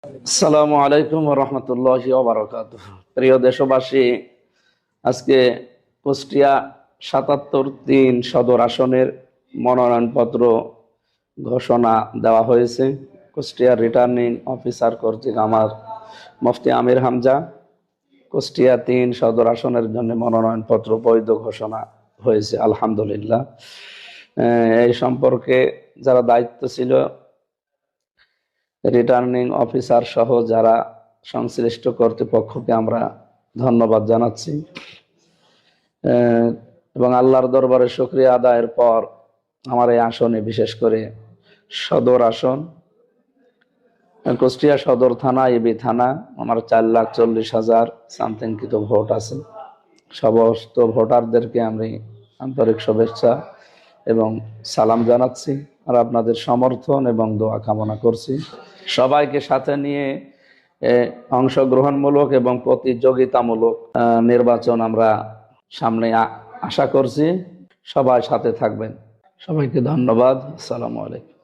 আসসালামু আলাইকুম ওয়া রাহমাতুল্লাহি ওয়া বারাকাতুহু। প্রিয় দেশবাসী, আজকে কুষ্টিয়া ৭৭-৩ সদর আসনের মনোনয়নপত্র ঘোষণা দেওয়া হয়েছে। কুষ্টিয়া রিটার্নিং অফিসার কর্তৃক আমার মুফতি আমির হামজা কুষ্টিয়া ৩ সদর আসনের জন্য মনোনয়নপত্র বৈধ ঘোষণা হয়েছে, আলহামদুলিল্লাহ। এই সম্পর্কে যারা দায়িত্ব ছিল, রিটার্নিং অফিসার সহ যারা সংশ্লিষ্ট কর্তৃপক্ষকে আমরা ধন্যবাদ জানাচ্ছি এবং আল্লাহর দরবারে শুকরিয়া আদায়ের পর আমার এই আসনে, বিশেষ করে সদর আসন, কুষ্টিয়া সদর থানা, এবি থানা, আমার 4,40,000 সামথিং কিছু ভোট আছে। সমস্ত ভোটারদেরকে আমি আন্তরিক শুভেচ্ছা এবং সালাম জানাচ্ছি, আর আপনাদের সমর্থন এবং দোয়া কামনা করছি। সবাইকে সাথে নিয়ে অংশগ্রহণমূলক এবং প্রতিযোগিতামূলক নির্বাচন আমরা সামনে আশা করছি। সবাই সাথে থাকবেন। সবাইকে ধন্যবাদ। আসসালামু আলাইকুম।